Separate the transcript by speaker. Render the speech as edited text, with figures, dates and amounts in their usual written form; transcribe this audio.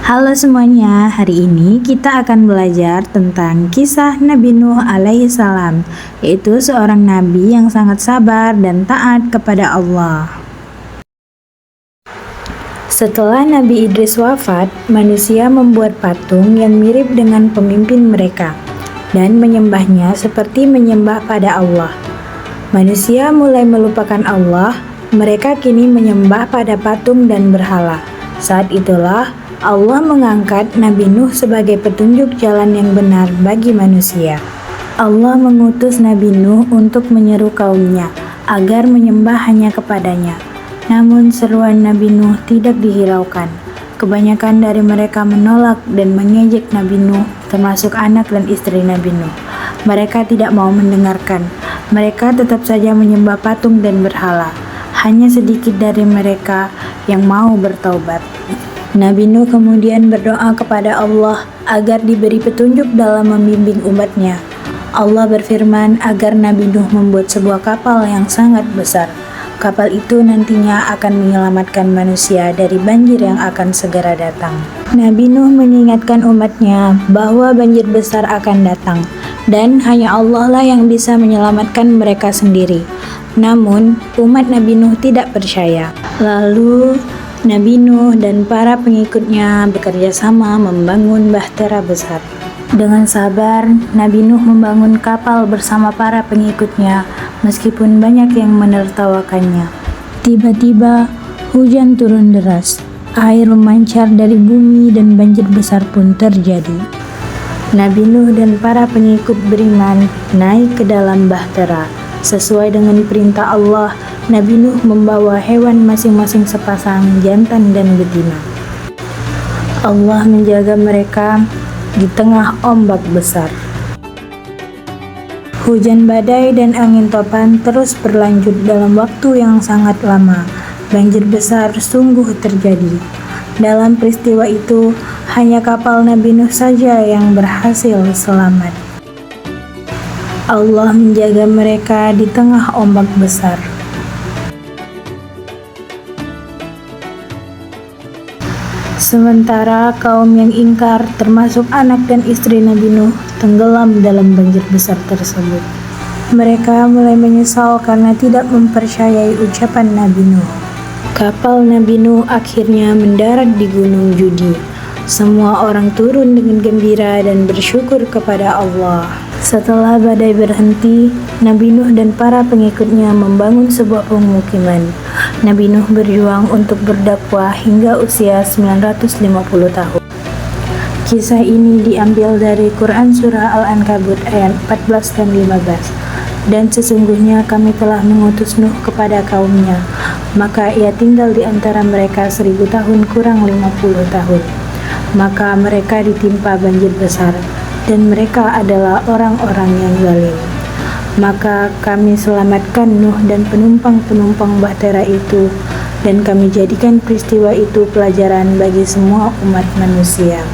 Speaker 1: Halo semuanya, hari ini kita akan belajar tentang kisah Nabi Nuh alaihissalam, yaitu seorang nabi yang sangat sabar dan taat kepada Allah. Setelah Nabi Idris wafat, manusia membuat patung yang mirip dengan pemimpin mereka dan menyembahnya seperti menyembah pada Allah. Manusia mulai melupakan Allah, mereka kini menyembah pada patung dan berhala. Saat itulah Allah mengangkat Nabi Nuh sebagai petunjuk jalan yang benar bagi manusia. Allah mengutus Nabi Nuh untuk menyeru kaumnya agar menyembah hanya kepadanya. Namun seruan Nabi Nuh tidak dihiraukan. Kebanyakan dari mereka menolak dan mengejek Nabi Nuh, termasuk anak dan istri Nabi Nuh. Mereka tidak mau mendengarkan. Mereka tetap saja menyembah patung dan berhala. Hanya sedikit dari mereka yang mau bertaubat. Nabi Nuh kemudian berdoa kepada Allah agar diberi petunjuk dalam membimbing umatnya. Allah berfirman agar Nabi Nuh membuat sebuah kapal yang sangat besar. Kapal itu nantinya akan menyelamatkan manusia dari banjir yang akan segera datang. Nabi Nuh mengingatkan umatnya bahwa banjir besar akan datang dan hanya Allah lah yang bisa menyelamatkan mereka sendiri. Namun, umat Nabi Nuh tidak percaya. Lalu Nabi Nuh dan para pengikutnya bekerja sama membangun bahtera besar. Dengan sabar, Nabi Nuh membangun kapal bersama para pengikutnya, meskipun banyak yang menertawakannya. Tiba-tiba, hujan turun deras. Air memancar dari bumi dan banjir besar pun terjadi. Nabi Nuh dan para pengikut beriman naik ke dalam bahtera. Sesuai dengan perintah Allah, Nabi Nuh membawa hewan masing-masing sepasang jantan dan betina. Allah menjaga mereka di tengah ombak besar. Hujan badai dan angin topan terus berlanjut dalam waktu yang sangat lama. Banjir besar sungguh terjadi. Dalam peristiwa itu, hanya kapal Nabi Nuh saja yang berhasil selamat. Allah menjaga mereka di tengah ombak besar. Sementara kaum yang ingkar, termasuk anak dan istri Nabi Nuh, tenggelam dalam banjir besar tersebut. Mereka mulai menyesal karena tidak mempercayai ucapan Nabi Nuh. Kapal Nabi Nuh akhirnya mendarat di Gunung Judi. Semua orang turun dengan gembira dan bersyukur kepada Allah. Setelah badai berhenti, Nabi Nuh dan para pengikutnya membangun sebuah pemukiman. Nabi Nuh berjuang untuk berdakwah hingga usia 950 tahun. Kisah ini diambil dari Quran Surah Al-Ankabut ayat 14 dan 15. Dan sesungguhnya kami telah mengutus Nuh kepada kaumnya, maka ia tinggal di antara mereka 1000 tahun kurang 50 tahun. Maka mereka ditimpa banjir besar, dan mereka adalah orang-orang yang zalim. Maka kami selamatkan Nuh dan penumpang-penumpang bahtera itu, dan kami jadikan peristiwa itu pelajaran bagi semua umat manusia.